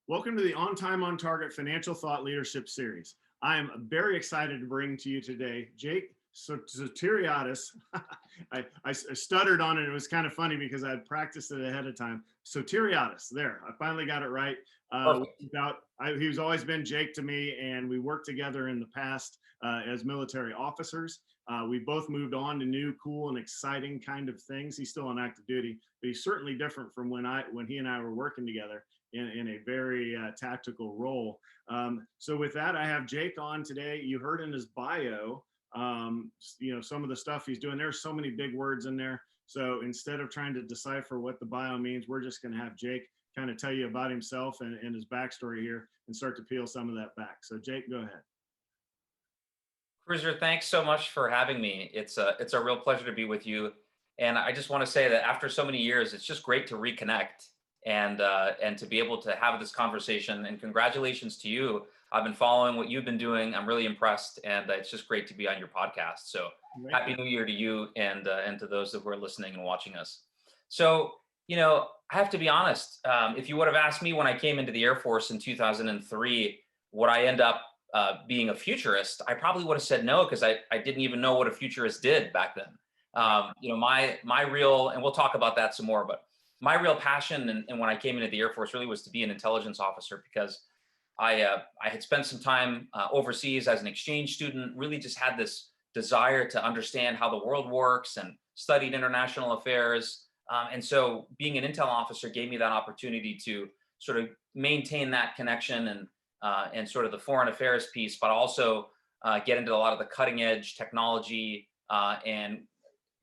Welcome to the On Time, On Target Financial Thought Leadership Series. I am very excited to bring to you today Jake Sotiriadis. I stuttered on it. It was kind of funny because I had practiced it ahead of time. Sotiriadis, there, I finally got it right. Perfect. He's always been Jake to me, and we worked together in the past as military officers. We both moved on to new, cool, and exciting kind of things. He's still on active duty, but he's certainly different from when he and I were working together in a very tactical role. So with that, I have Jake on today. You heard in his bio, some of the stuff he's doing. There's so many big words in there. So instead of trying to decipher what the bio means, we're just going to have Jake kind of tell you about himself and his backstory here and start to peel some of that back. So Jake, go ahead. Cruiser, thanks so much for having me. It's a real pleasure to be with you. And I just want to say that after so many years, it's just great to reconnect and to be able to have this conversation. And congratulations to you. I've been following what you've been doing. I'm really impressed, and it's just great to be on your podcast. So happy New Year to you and to those that were listening and watching us. So I have to be honest. If you would have asked me when I came into the Air Force in 2003, would I end up being a futurist, I probably would have said no, because I didn't even know what a futurist did back then. My real, and we'll talk about that some more, but my real passion and when I came into the Air Force really was to be an intelligence officer, because I had spent some time overseas as an exchange student, really just had this desire to understand how the world works and studied international affairs. And so being an intel officer gave me that opportunity to sort of maintain that connection and sort of the foreign affairs piece, but also get into a lot of the cutting edge technology and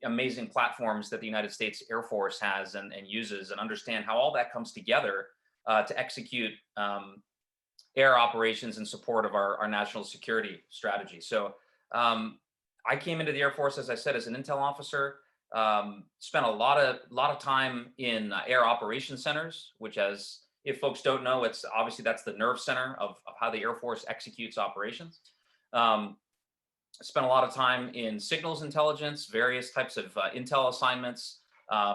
amazing platforms that the United States Air Force has and uses, and understand how all that comes together to execute air operations in support of our national security strategy. So I came into the Air Force, as I said, as an intel officer. Spent a lot of time in air operations centers, which, as if folks don't know, it's obviously that's the nerve center of how the Air Force executes operations. Spent a lot of time in signals intelligence, various types of intel assignments,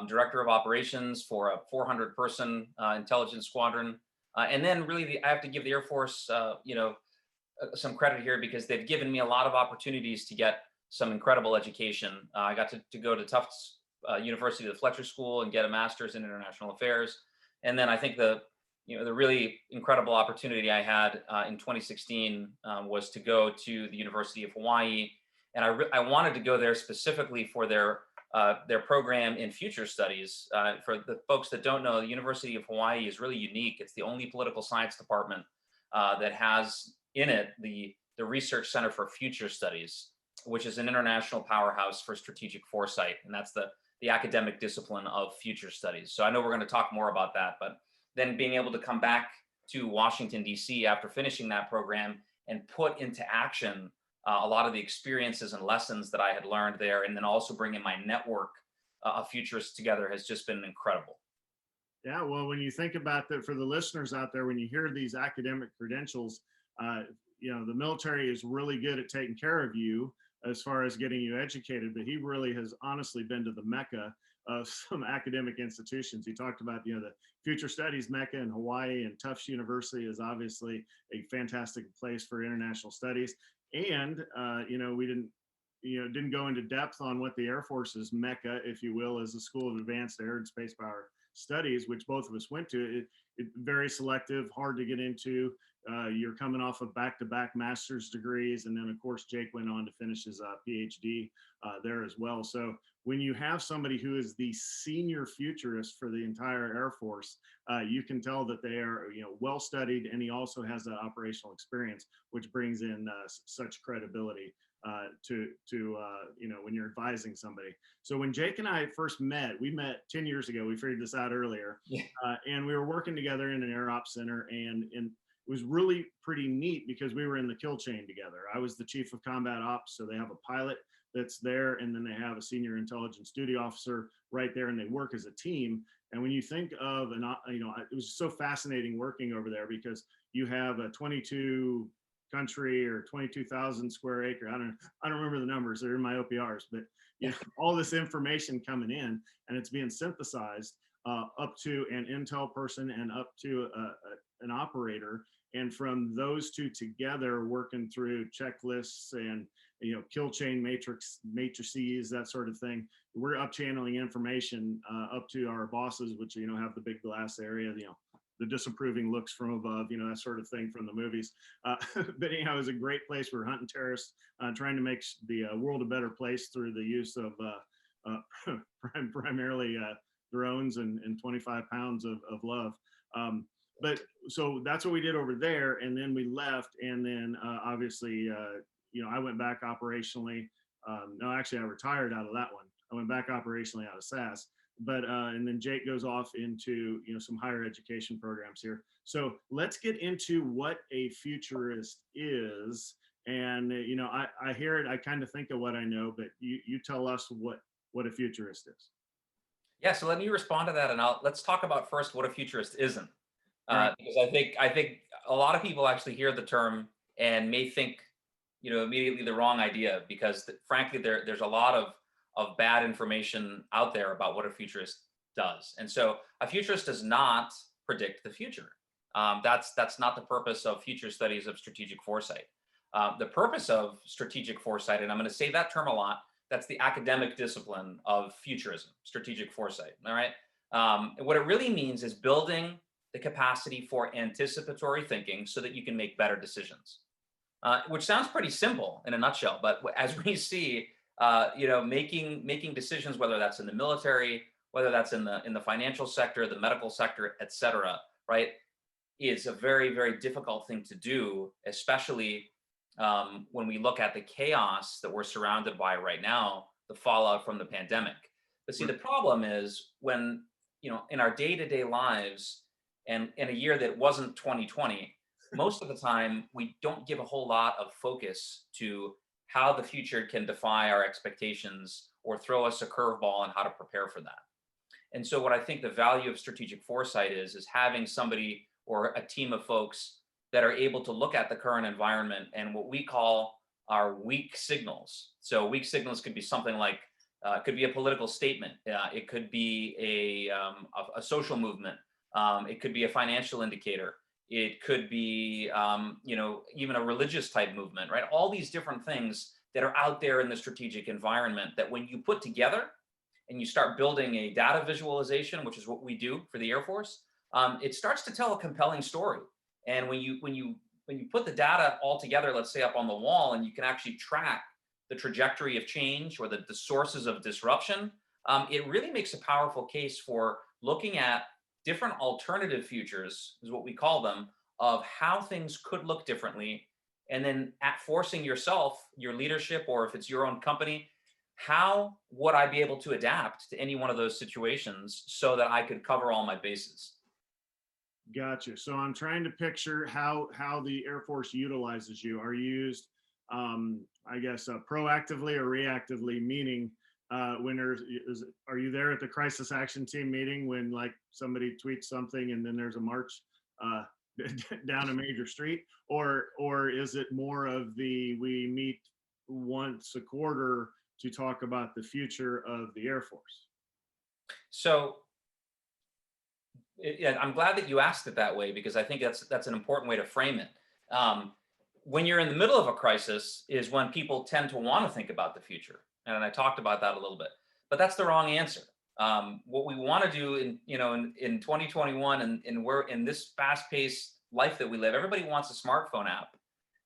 director of operations for a 400-person intelligence squadron. And then really, I have to give the Air Force, some credit here, because they've given me a lot of opportunities to get some incredible education. I got to go to Tufts University, the Fletcher School, and get a master's in international affairs. And then I think the really incredible opportunity I had in 2016 was to go to the University of Hawaii, and I wanted to go there specifically for their program in future studies. For the folks that don't know, the University of Hawaii is really unique. It's the only political science department that has in it the Research Center for Future Studies, which is an international powerhouse for strategic foresight, and that's the academic discipline of future studies. So I know we're going to talk more about that, but then being able to come back to Washington, D.C. after finishing that program and put into action a lot of the experiences and lessons that I had learned there, and then also bringing my network of futurists together, has just been incredible. Yeah, well, when you think about that, for the listeners out there, when you hear these academic credentials, the military is really good at taking care of you as far as getting you educated, but he really has honestly been to the Mecca of some academic institutions. He talked about, the future studies Mecca in Hawaii, and Tufts University is obviously a fantastic place for international studies. And, we didn't go into depth on what the Air Force's Mecca, if you will, is the School of Advanced Air and Space Power Studies, which both of us went to. It's very selective, hard to get into. You're coming off of back-to-back master's degrees, and then of course Jake went on to finish his PhD there as well. So when you have somebody who is the senior futurist for the entire Air Force, you can tell that they are well studied, and he also has that operational experience, which brings in such credibility to when you're advising somebody. So when Jake and I first met, we met 10 years ago. We figured this out earlier, and we were working together in an air ops center, and it was really pretty neat because we were in the kill chain together. I was the chief of combat ops, so they have a pilot that's there, and then they have a senior intelligence duty officer right there, and they work as a team. And when you think of it was so fascinating working over there, because you have a 22 country or 22,000 square acre. I don't remember the numbers. They're in my OPRs, but all this information coming in, and it's being synthesized up to an intel person and up to an operator. And from those two together, working through checklists and kill chain matrices, that sort of thing, we're up channeling information up to our bosses, which have the big glass area, the disapproving looks from above, that sort of thing from the movies. But anyhow, it was a great place. We're hunting terrorists, trying to make the world a better place through the use of primarily drones and 25 pounds of love. But so that's what we did over there. And then we left. And then obviously, I went back operationally. No, actually, I retired out of that one. I went back operationally out of SAS. But and then Jake goes off into some higher education programs here. So let's get into what a futurist is. And I hear it, I kind of think of what I know, but you tell us what a futurist is. Yeah, so let me respond to that, and let's talk about first what a futurist isn't, Right. because I think a lot of people actually hear the term and may think immediately the wrong idea, because frankly there's a lot of bad information out there about what a futurist does. And so a futurist does not predict the future. That's not the purpose of future studies of strategic foresight. The purpose of strategic foresight, and I'm going to say that term a lot, that's the academic discipline of futurism, strategic foresight. All right. And what it really means is building the capacity for anticipatory thinking so that you can make better decisions, which sounds pretty simple in a nutshell. But as we see, making decisions, whether that's in the military, whether that's in the financial sector, the medical sector, et cetera, right, is a very, very difficult thing to do, especially when we look at the chaos that we're surrounded by right now, the fallout from the pandemic. But see, the problem is when, in our day-to-day lives, and in a year that wasn't 2020, most of the time we don't give a whole lot of focus to how the future can defy our expectations or throw us a curveball on how to prepare for that. And so what I think the value of strategic foresight is having somebody or a team of folks that are able to look at the current environment and what we call our weak signals. So weak signals could be something like, it could be a political statement. It could be a social movement. It could be a financial indicator. It could be, even a religious type movement, right? All these different things that are out there in the strategic environment that when you put together and you start building a data visualization, which is what we do for the Air Force, it starts to tell a compelling story. And when you put the data all together, let's say up on the wall, and you can actually track the trajectory of change or the sources of disruption, it really makes a powerful case for looking at different alternative futures, is what we call them, of how things could look differently. And then at forcing yourself, your leadership, or if it's your own company, how would I be able to adapt to any one of those situations so that I could cover all my bases? Gotcha. So I'm trying to picture how the Air Force utilizes you. Are you used, I guess, proactively or reactively? Meaning, when are you there at the crisis action team meeting when like somebody tweets something and then there's a march down a major street, or is it more of we meet once a quarter to talk about the future of the Air Force? So yeah, I'm glad that you asked it that way, because I think that's an important way to frame it. When you're in the middle of a crisis is when people tend to want to think about the future, and I talked about that a little bit. But that's the wrong answer. What we want to do in 2021, and we're in this fast-paced life that we live, everybody wants a smartphone app,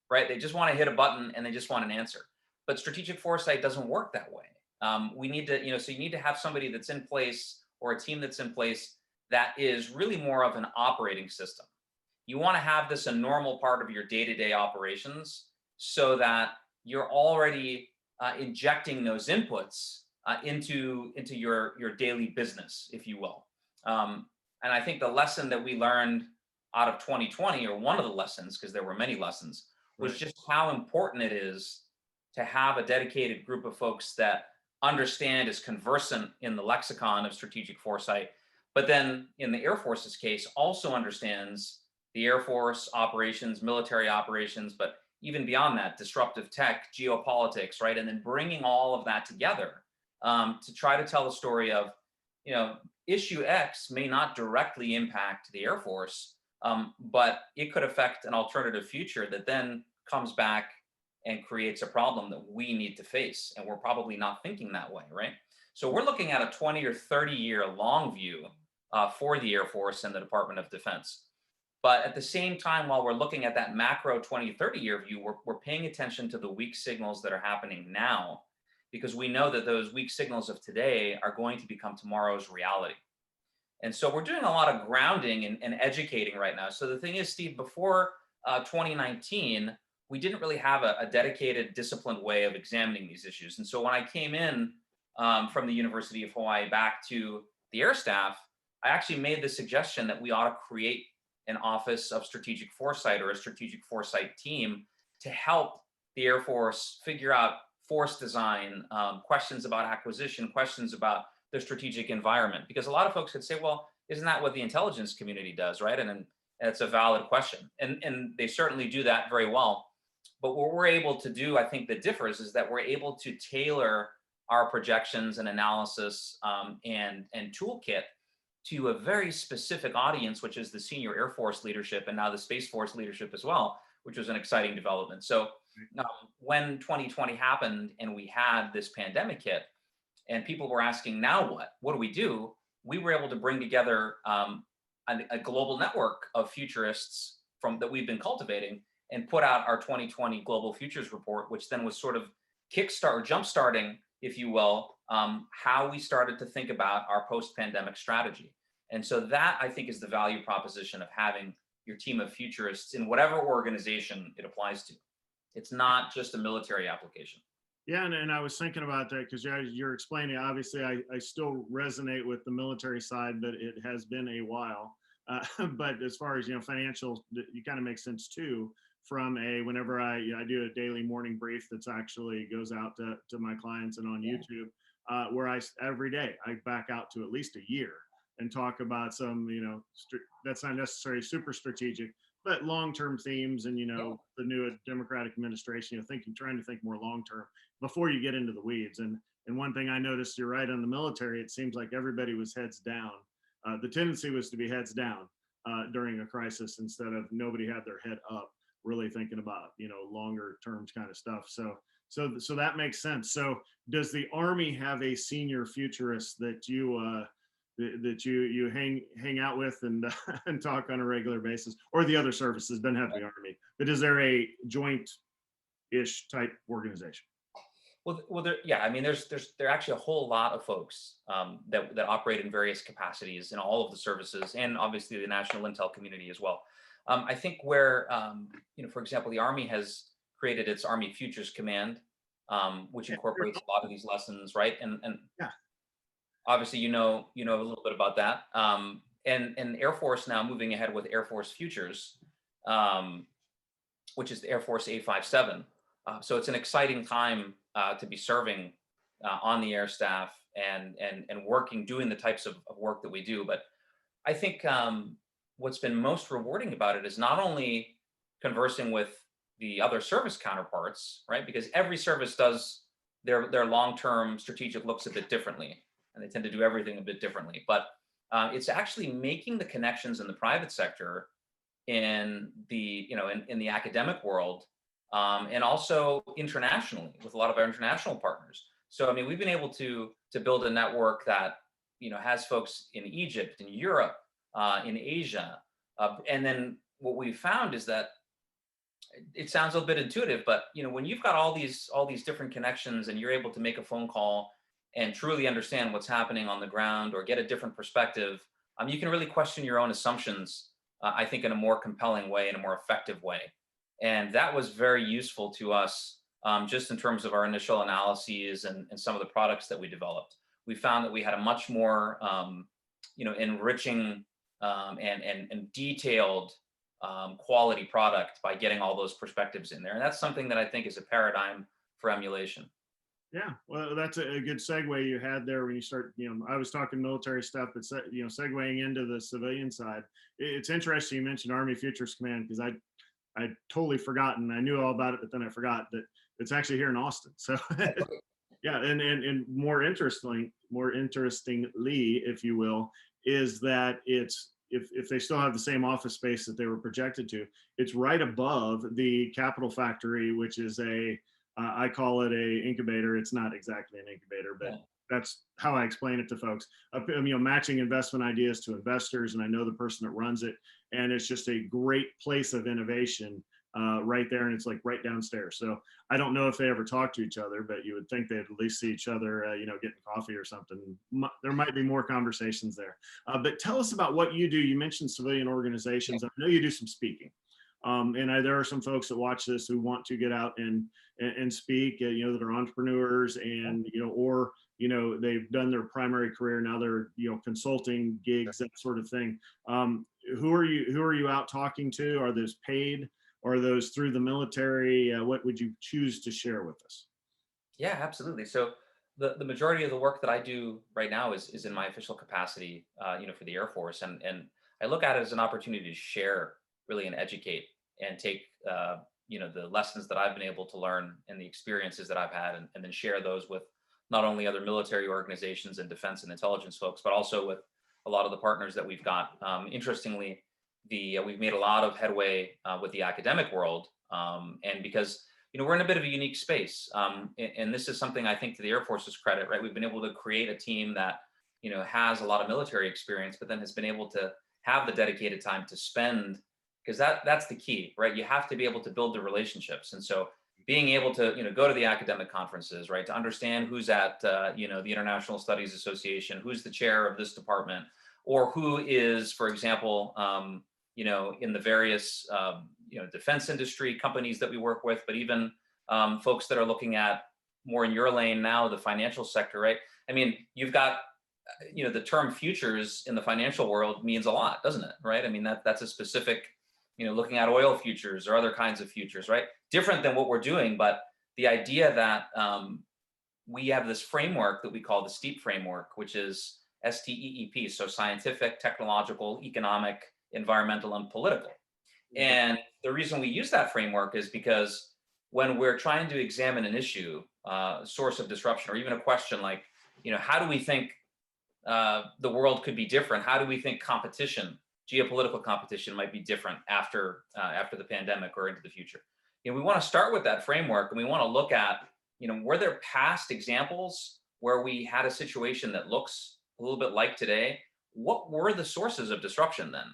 right? They just want to hit a button and they just want an answer. But strategic foresight doesn't work that way. We need to, so you need to have somebody that's in place, or a team that's in place, that is really more of an operating system. You want to have this a normal part of your day-to-day operations so that you're already injecting those inputs into your daily business, if you will. And I think the lesson that we learned out of 2020, or one of the lessons, because there were many lessons, was just how important it is to have a dedicated group of folks that understand, is conversant in the lexicon of strategic foresight, but then in the Air Force's case, also understands the Air Force operations, military operations, but even beyond that, disruptive tech, geopolitics, right? And then bringing all of that together to try to tell the story of, issue X may not directly impact the Air Force, But it could affect an alternative future that then comes back and creates a problem that we need to face. And we're probably not thinking that way, right? So we're looking at a 20 or 30-year long view for the Air Force and the Department of Defense. But at the same time, while we're looking at that macro 20, 30-year view, we're paying attention to the weak signals that are happening now, because we know that those weak signals of today are going to become tomorrow's reality. And so we're doing a lot of grounding and educating right now. So the thing is, Steve, before 2019, we didn't really have a dedicated, disciplined way of examining these issues. And so when I came in from the University of Hawaii back to the Air Staff, I actually made the suggestion that we ought to create an Office of Strategic Foresight, or a strategic foresight team, to help the Air Force figure out force design, questions about acquisition, questions about the strategic environment. Because a lot of folks could say, well, isn't that what the intelligence community does, right? And it's a valid question. And they certainly do that very well. But what we're able to do, I think, that differs is that we're able to tailor our projections and analysis and toolkit to a very specific audience, which is the senior Air Force leadership, and now the Space Force leadership as well, which was an exciting development. So when 2020 happened and we had this pandemic hit, and people were asking, now what? What do we do? We were able to bring together a global network of futurists that we've been cultivating, and put out our 2020 Global Futures Report, which then was sort of jump-starting, if you will, how we started to think about our post-pandemic strategy. And so that, I think, is the value proposition of having your team of futurists in whatever organization it applies to. It's not just a military application. Yeah, and I was thinking about that because you're explaining, obviously, I still resonate with the military side, but it has been a while. But as far as, financial, you kind of make sense too, from whenever I do a daily morning brief that's actually goes out to my clients and on YouTube, where every day I back out to at least a year and talk about some, that's not necessarily super strategic, but long-term themes and, the new Democratic administration, trying to think more long-term before you get into the weeds. And one thing I noticed, you're right, on the military, it seems like everybody was heads down. The tendency was to be heads down during a crisis, instead of nobody had their head up, really thinking about, longer term kind of stuff. So that makes sense. So does the Army have a senior futurist that you hang out with and and talk on a regular basis, or the other services? Doesn't have the Army, but is there a joint-ish type organization? Well, I mean, there are actually a whole lot of folks that operate in various capacities in all of the services, and obviously the national intel community as well. I think where, for example, the Army has created its Army Futures Command, which incorporates a lot of these lessons, right? And Yeah. obviously, you know a little bit about that. And Air Force now moving ahead with Air Force Futures, which is the Air Force A57. So it's an exciting time to be serving on the Air Staff and doing the types of work that we do. But I think what's been most rewarding about it is not only conversing with the other service counterparts, right? Because every service does their long-term strategic looks a bit differently, and they tend to do everything a bit differently. But it's actually making the connections in the private sector, in the in the academic world, and also internationally with a lot of our international partners. So I mean, we've been able to build a network that has folks in Egypt, in Europe, in Asia, and then what we found is that it sounds a bit intuitive, but when you've got all these different connections and you're able to make a phone call and truly understand what's happening on the ground or get a different perspective, you can really question your own assumptions, I think, in a more compelling way, in a more effective way. And that was very useful to us, just in terms of our initial analyses and some of the products that we developed. We found that we had a much more enriching and detailed quality product by getting all those perspectives in there. And that's something that I think is a paradigm for emulation. Yeah, well, that's a good segue you had there when you start, I was talking military stuff, but segueing into the civilian side. It's interesting you mentioned Army Futures Command, because I'd totally forgotten. I knew all about it, but then I forgot that it's actually here in Austin. So yeah, and more interestingly, if you will, is that it's if they still have the same office space that they were projected to, it's right above the Capital Factory, which is I call it a incubator. It's not exactly an incubator, but Yeah. that's how I explain it to folks. Matching investment ideas to investors, and I know the person that runs it, and it's just a great place of innovation right there, and it's like right downstairs. So I don't know if they ever talk to each other, but you would think they'd at least see each other, getting coffee or something. There might be more conversations there. But tell us about what you do. You mentioned civilian organizations. I know you do some speaking. There are some folks that watch this who want to get out and speak, that are entrepreneurs and, or, they've done their primary career. Now they're, consulting gigs, that sort of thing. Who are you out talking to? Are those paid? Or are those through the military? What would you choose to share with us? Yeah, absolutely. So the majority of the work that I do right now is in my official capacity, for the Air Force, and I look at it as an opportunity to share, really, and educate, and take the lessons that I've been able to learn and the experiences that I've had, and then share those with not only other military organizations and defense and intelligence folks, but also with a lot of the partners that we've got. Interestingly, we've made a lot of headway with the academic world, and because we're in a bit of a unique space, and this is something I think to the Air Force's credit, right? We've been able to create a team that has a lot of military experience, but then has been able to have the dedicated time to spend, because that's the key, right? You have to be able to build the relationships, and so being able to go to the academic conferences, right, to understand who's at the International Studies Association, who's the chair of this department, or who is, for example, in the various defense industry companies that we work with, but even folks that are looking at more in your lane now, the financial sector, right? I mean, you've got the term futures in the financial world means a lot, doesn't it? Right? I mean, that's a specific, looking at oil futures or other kinds of futures, right? Different than what we're doing, but the idea that we have this framework that we call the STEEP framework, which is STEEP, so scientific, technological, economic, environmental, and political. And the reason we use that framework is because when we're trying to examine an issue, source of disruption, or even a question like, how do we think the world could be different? How do we think competition, geopolitical competition, might be different after the pandemic or into the future? We want to start with that framework, and we want to look at, were there past examples where we had a situation that looks a little bit like today? What were the sources of disruption then?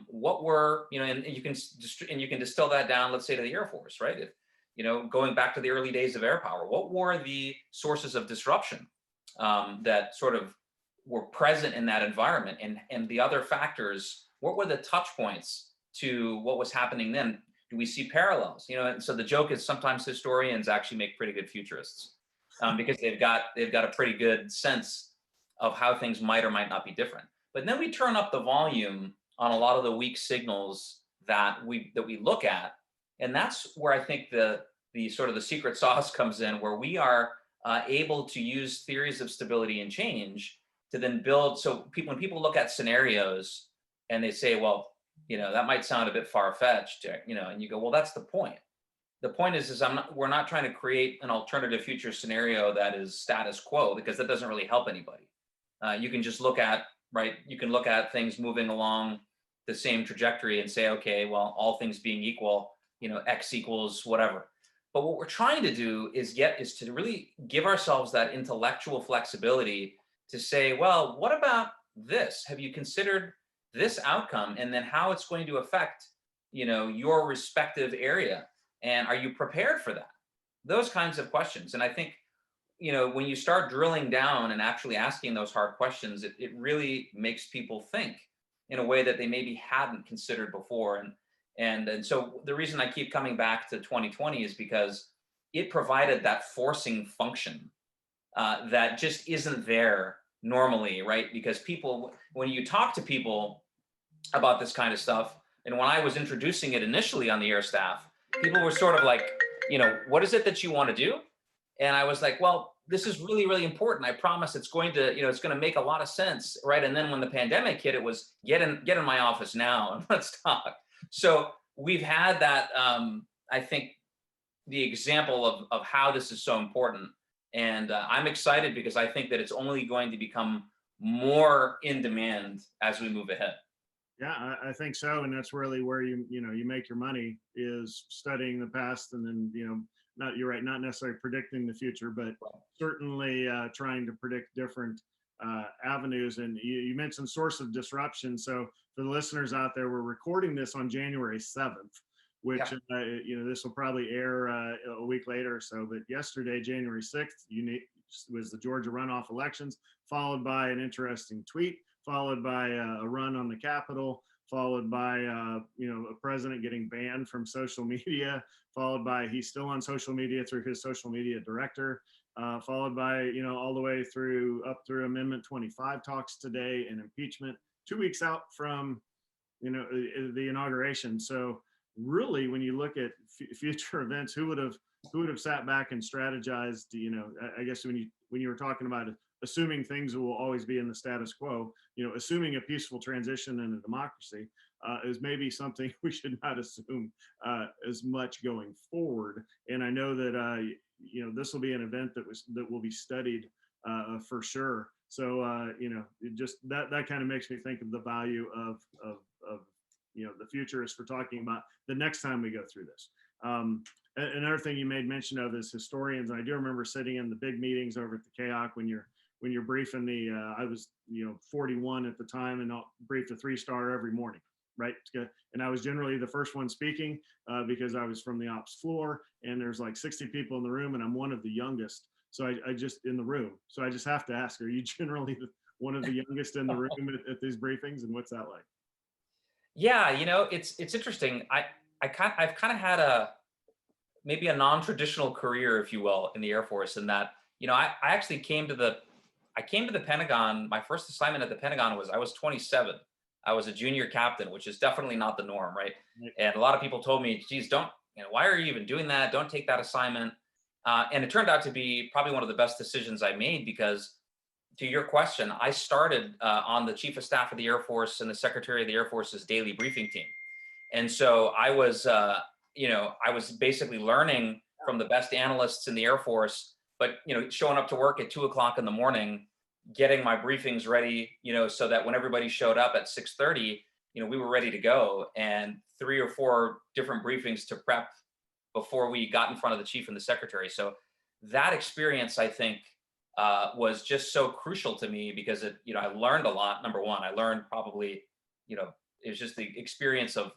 What were, and you can distill that down, let's say, to the Air Force, right? If, going back to the early days of air power, what were the sources of disruption that sort of were present in that environment, and the other factors? What were the touch points to what was happening then? Do we see parallels? And so the joke is sometimes historians actually make pretty good futurists because they've got a pretty good sense of how things might or might not be different. But then we turn up the volume on a lot of the weak signals that we look at, and that's where I think the sort of the secret sauce comes in, where we are able to use theories of stability and change to then build. So when people look at scenarios and they say, well, that might sound a bit far-fetched, and you go, well, that's the point. The point is we're not trying to create an alternative future scenario that is status quo, because that doesn't really help anybody. You can just look at, right? You can look at things moving along the same trajectory and say, okay, well, all things being equal, X equals whatever. But what we're trying to do is to really give ourselves that intellectual flexibility to say, well, what about this? Have you considered this outcome, and then how it's going to affect, your respective area? And are you prepared for that? Those kinds of questions. And I think, when you start drilling down and actually asking those hard questions, it really makes people think in a way that they maybe hadn't considered before. And so the reason I keep coming back to 2020 is because it provided that forcing function that just isn't there normally, right? Because people, when you talk to people about this kind of stuff, and when I was introducing it initially on the air staff, people were sort of like, what is it that you want to do? And I was like, well, this is really, really important. I promise it's going to, it's going to make a lot of sense, right? And then when the pandemic hit, it was get in my office now and let's talk. So we've had that, I think, the example of how this is so important. And I'm excited because I think that it's only going to become more in demand as we move ahead. Yeah, I think so, and that's really where you make your money is studying the past, and then not you're right, not necessarily predicting the future, but certainly trying to predict different avenues. And you mentioned source of disruption. So for the listeners out there, we're recording this on January 7th, which Yeah. this will probably air a week later or so. But yesterday, January 6th, was the Georgia runoff elections, followed by an interesting tweet, followed by a run on the Capitol, followed by a president getting banned from social media, followed by he's still on social media through his social media director, followed by all the way through up through Amendment 25 talks today and impeachment 2 weeks out from the inauguration. So really, when you look at future events, who would have sat back and strategized? I guess when you were talking about assuming things will always be in the status quo, assuming a peaceful transition in a democracy is maybe something we should not assume as much going forward. And I know that this will be an event that will be studied for sure. So just that kind of makes me think of the value of the futurists for talking about the next time we go through this. Another thing you made mention of is historians. And I do remember sitting in the big meetings over at the KAOC when you're briefing I was 41 at the time, and I'll brief the 3-star every morning, right? And I was generally the first one speaking because I was from the ops floor, and there's like 60 people in the room, and I'm one of the youngest. So I just in the room. So I just have to ask, are you generally one of the youngest in the room at these briefings, and what's that like? Yeah, it's interesting. I've kind of had maybe a non-traditional career, if you will, in the Air Force, in that I actually came to the Pentagon. My first assignment at the Pentagon was I was 27. I was a junior captain, which is definitely not the norm, right? Right. And a lot of people told me, "Geez, don't why are you even doing that? Don't take that assignment." And it turned out to be probably one of the best decisions I made because, to your question, I started on the Chief of Staff of the Air Force and the Secretary of the Air Force's daily briefing team. And so I was basically learning from the best analysts in the Air Force, but showing up to work at 2 o'clock in the morning, getting my briefings ready, so that when everybody showed up at 6:30, we were ready to go, and 3 or 4 different briefings to prep before we got in front of the chief and the secretary. So that experience, I think, was just so crucial to me because I learned a lot. Number one, I learned probably, it was just the experience of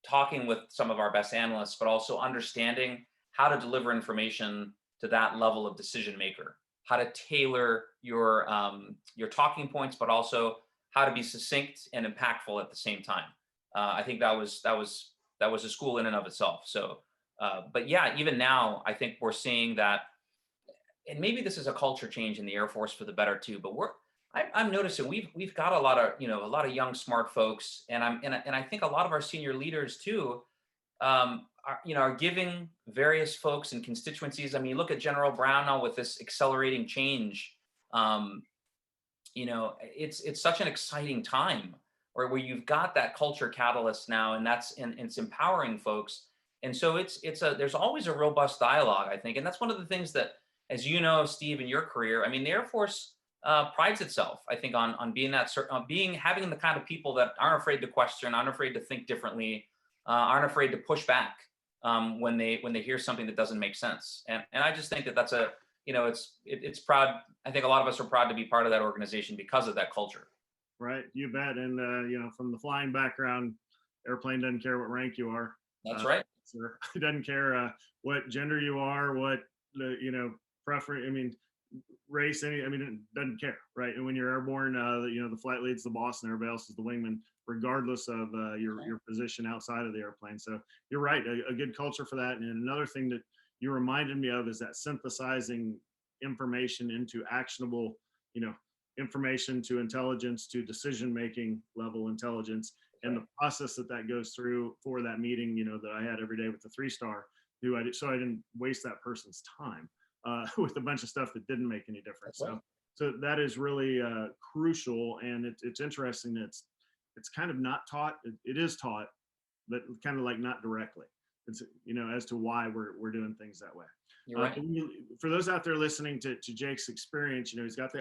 talking with some of our best analysts, but also understanding how to deliver information to that level of decision maker, how to tailor your talking points, but also how to be succinct and impactful at the same time. I think that was a school in and of itself. So, but yeah, even now, I think we're seeing that, and maybe this is a culture change in the Air Force for the better too. But I'm noticing we've got a lot of young smart folks, and I think a lot of our senior leaders too are giving various folks and constituencies. I mean, look at General Brown now with this accelerating change. It's such an exciting time where you've got that culture catalyst now, and it's empowering folks. And so there's always a robust dialogue, I think, and that's one of the things that, as you know, Steve, in your career, I mean, the Air Force prides itself, I think, on being having the kind of people that aren't afraid to question, aren't afraid to think differently, aren't afraid to push back when they hear something that doesn't make sense. And I just think that that's it's proud. I think a lot of us are proud to be part of that organization because of that culture. Right, you bet. And from the flying background, airplane doesn't care what rank you are. That's right. Sir, it doesn't care what gender you are, what preference. I mean, race. It doesn't care, right? And when you're airborne, the flight lead's the boss, and everybody else is the wingman, regardless of your position outside of the airplane. So you're right, a good culture for that. And another thing that you reminded me of is that synthesizing information into actionable, information to intelligence to decision making level intelligence, and the process that goes through for that meeting, that I had every day with the 3-star, so I didn't waste that person's time with a bunch of stuff that didn't make any difference. So that is really crucial, and it's interesting that it's kind of not taught. It is taught, but kind of like not directly. It's as to why we're doing things that way. You're right. For those out there listening to Jake's experience, he's got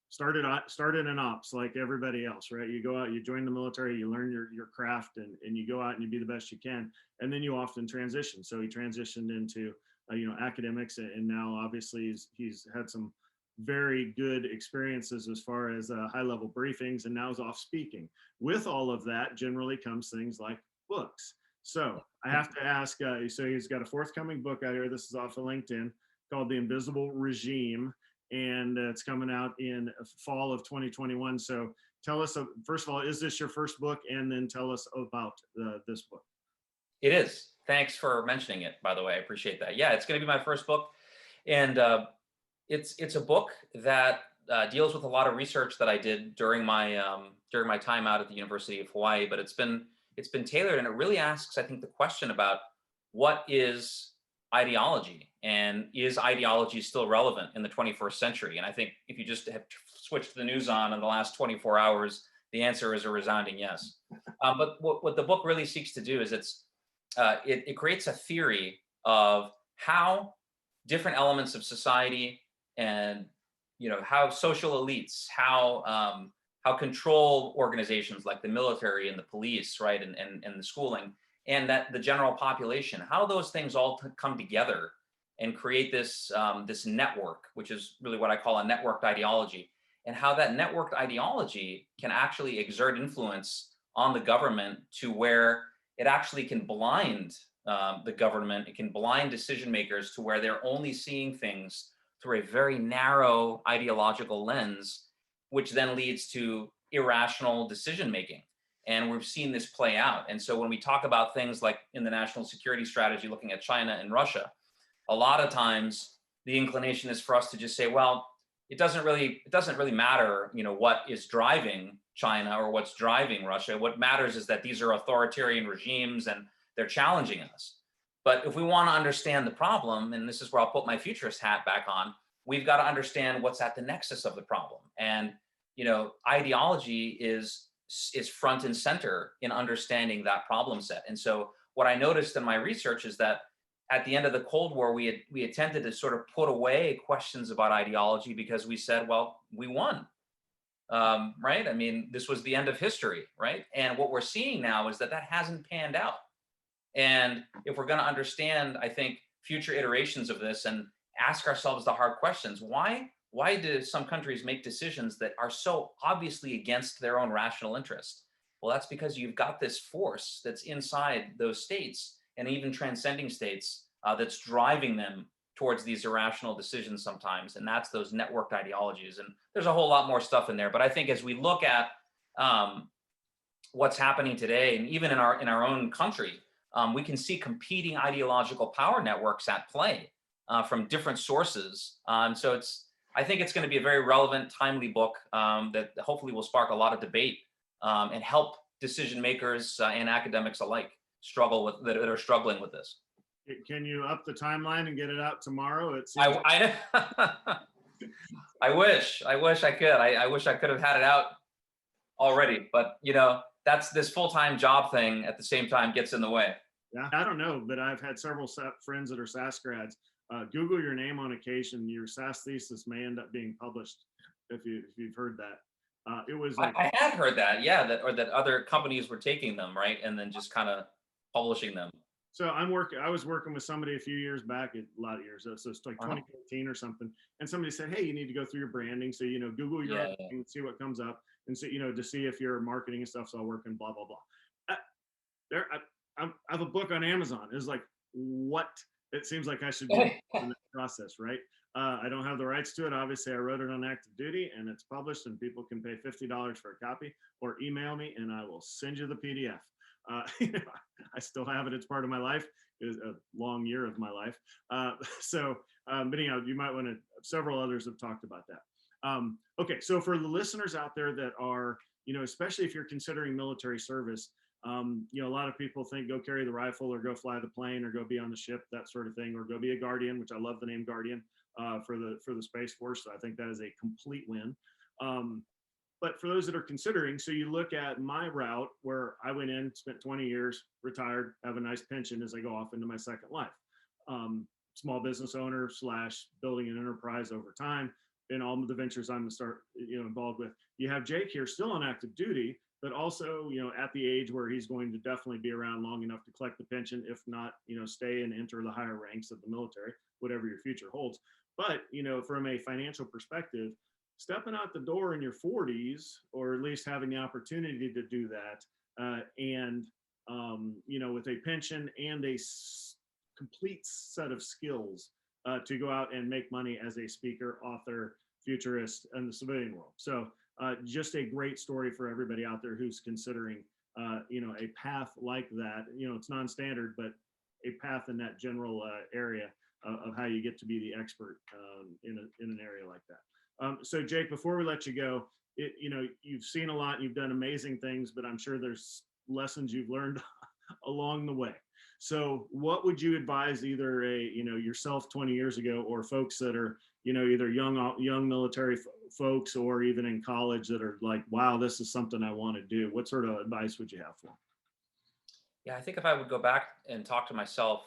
started in ops like everybody else, right? You go out, you join the military, you learn your craft, and you go out and you be the best you can, and then you often transition. So he transitioned into academics, and now obviously he's had some very good experiences as far as high level briefings, and now is off speaking. With all of that, generally comes things like books. So I have to ask. So he's got a forthcoming book out here. This is off of LinkedIn, called The Invisible Regime, and it's coming out in fall of 2021. So tell us, first of all, is this your first book? And then tell us about this book. It is. Thanks for mentioning it, by the way. I appreciate that. Yeah, it's going to be my first book. And it's a book that deals with a lot of research that I did during my time out at the University of Hawaii. But it's been tailored, and it really asks, I think, the question about what is ideology, and is ideology still relevant in the 21st century? And I think if you just have switched the news on in the last 24 hours, the answer is a resounding yes. But what the book really seeks to do is it creates a theory of how different elements of society, and how social elites, how control organizations like the military and the police, right, and the schooling, and that the general population, how those things all come together and create this this network, which is really what I call a networked ideology, and how that networked ideology can actually exert influence on the government to where it actually can blind the government. It can blind decision makers to where they're only seeing things through a very narrow ideological lens, which then leads to irrational decision making. And we've seen this play out. And so when we talk about things like in the national security strategy, looking at China and Russia, a lot of times the inclination is for us to just say, well, it doesn't really matter, what is driving China or what's driving Russia. What matters is that these are authoritarian regimes and they're challenging us. But if we want to understand the problem, and this is where I'll put my futurist hat back on, we've got to understand what's at the nexus of the problem. And ideology is front and center in understanding that problem set. And so what I noticed in my research is that at the end of the Cold War, we attempted to sort of put away questions about ideology because we said, well, we won, right? I mean, this was the end of history, right? And what we're seeing now is that hasn't panned out. And if we're going to understand, I think, future iterations of this and ask ourselves the hard questions, why do some countries make decisions that are so obviously against their own rational interest? Well, that's because you've got this force that's inside those states and even transcending states that's driving them towards these irrational decisions sometimes. And that's those networked ideologies. And there's a whole lot more stuff in there. But I think as we look at what's happening today, and even in our own country, we can see competing ideological power networks at play from different sources. So I think it's going to be a very relevant, timely book that hopefully will spark a lot of debate and help decision makers and academics alike that are struggling with this. Can you up the timeline and get it out tomorrow? I wish I could. I wish I could have had it out already, but that's this full-time job thing at the same time gets in the way. Yeah, I don't know, but I've had several friends that are SAS grads. Google your name on occasion. Your SAS thesis may end up being published if you've heard that. It was like, I had heard that, yeah, that other companies were taking them, right, and then just kind of publishing them. So I was working with somebody a few years back, a lot of years, so it's like 2015 or something. And somebody said, hey, you need to go through your branding. So, Google your and see what comes up, and so, to see if your marketing and stuff's all working, blah, blah, blah. I have a book on Amazon. It's like, what? It seems like I should be in that process, right? I don't have the rights to it. Obviously, I wrote it on active duty, and it's published, and people can pay $50 for a copy or email me, and I will send you the PDF. I still have it. It's part of my life. It is a long year of my life. But anyhow, you might want to, several others have talked about that. Okay, so for the listeners out there that are, especially if you're considering military service, a lot of people think go carry the rifle or go fly the plane or go be on the ship, that sort of thing, or go be a guardian, which I love the name Guardian for the Space Force. So I think that is a complete win. But for those that are considering, so you look at my route where I went in, spent 20 years, retired, have a nice pension as I go off into my second life. Small business owner / building an enterprise over time. in all of the ventures I'm involved with. You have Jake here still on active duty, but also, at the age where he's going to definitely be around long enough to collect the pension, if not, stay and enter the higher ranks of the military, whatever your future holds. But, from a financial perspective, stepping out the door in your 40s, or at least having the opportunity to do that, with a pension and a complete set of skills to go out and make money as a speaker, author, futurist in the civilian world. So just a great story for everybody out there who's considering, a path like that. It's non-standard, but a path in that general area of how you get to be the expert in an area like that. So Jake, before we let you go, you've seen a lot, and you've done amazing things, but I'm sure there's lessons you've learned along the way. So what would you advise either yourself 20 years ago, or folks that are, either young military folks, or even in college, that are like, wow, this is something I want to do? What sort of advice would you have for them? Yeah, I think if I would go back and talk to myself,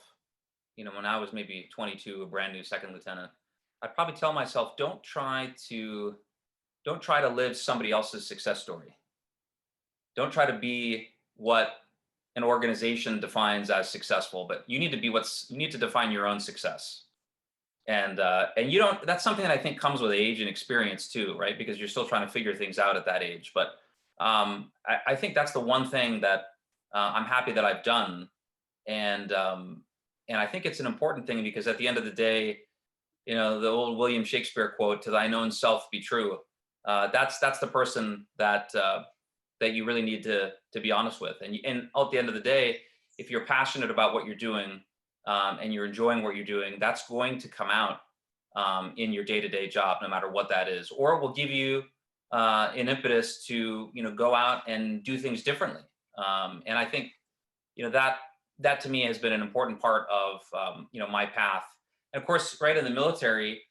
when I was maybe 22, a brand new second lieutenant, I'd probably tell myself, don't try to live somebody else's success story. Don't try to be what an organization defines as successful, but you need to define your own success. And that's something that I think comes with age and experience too, right? Because you're still trying to figure things out at that age. But I think that's the one thing that I'm happy that I've done. And I think it's an important thing, because at the end of the day, the old William Shakespeare quote, "To thine own self be true." That's the person that you really need to be honest with. And at the end of the day, if you're passionate about what you're doing, and you're enjoying what you're doing, that's going to come out in your day-to-day job, no matter what that is, or it will give you an impetus to go out and do things differently. And I think that to me has been an important part of my path. And of course, right, in the military,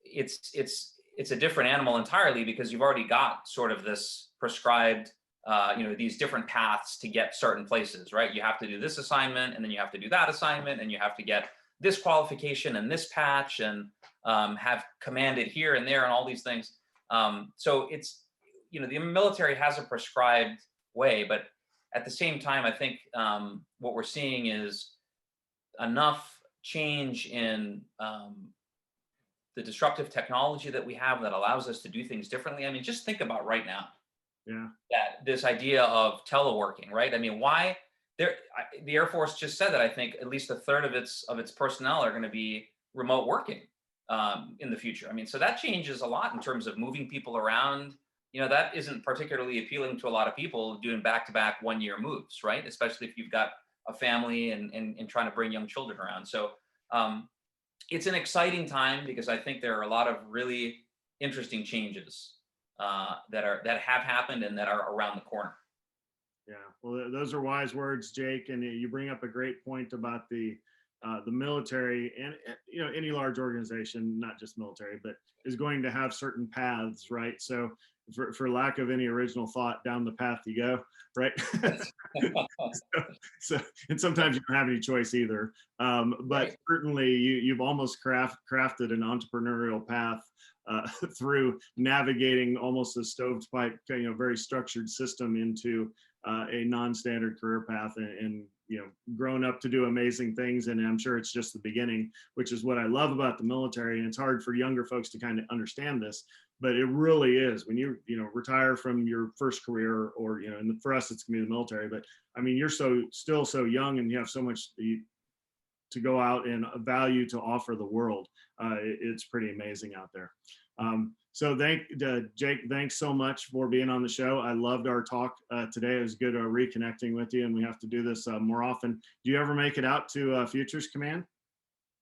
it's a different animal entirely, because you've already got sort of this prescribed these different paths to get certain places, right? You have to do this assignment, and then you have to do that assignment, and you have to get this qualification and this patch, and have commanded here and there and all these things. So it's, the military has a prescribed way, but at the same time, I think what we're seeing is enough change in the disruptive technology that we have that allows us to do things differently. I mean, just think about right now. Yeah. That this idea of teleworking, right? I mean, why the Air Force just said that I think at least a third of its personnel are going to be remote working in the future. I mean, so that changes a lot in terms of moving people around. That isn't particularly appealing to a lot of people doing back-to-back one-year moves, right? Especially if you've got a family and trying to bring young children around. So it's an exciting time, because I think there are a lot of really interesting changes that have happened and that are around the corner. Yeah, well, those are wise words, Jake, and you bring up a great point about the military, and any large organization, not just military, but is going to have certain paths, right? So for lack of any original thought, down the path you go, right? so and sometimes you don't have any choice either, but Right. certainly you've almost crafted an entrepreneurial path through navigating almost a stovepipe, very structured system into a non-standard career path, and grown up to do amazing things. And I'm sure it's just the beginning, which is what I love about the military. And it's hard for younger folks to kind of understand this, but it really is. When you retire from your first career, or and for us it's gonna be the military, but I mean, you're still so young, and you have so much to go out and a value to offer the world. It's pretty amazing out there. So Jake, thanks so much for being on the show. I loved our talk today. It was good reconnecting with you, and we have to do this more often. Do you ever make it out to Futures Command?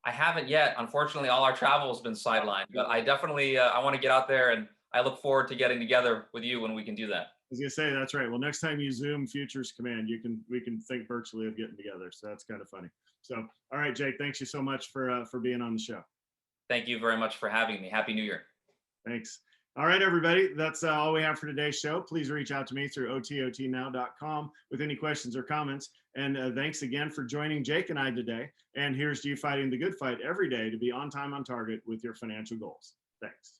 I haven't yet. Unfortunately, all our travel has been sidelined, but I definitely I want to get out there, and I look forward to getting together with you when we can do that. I was gonna say, that's right. Well, next time you Zoom Futures Command, we can think virtually of getting together. So that's kind of funny. So, all right, Jake, thanks you so much for being on the show. Thank you very much for having me. Happy New Year. Thanks. All right, everybody. That's all we have for today's show. Please reach out to me through ototnow.com with any questions or comments. And thanks again for joining Jake and I today. And here's to you fighting the good fight every day to be on time, on target with your financial goals. Thanks.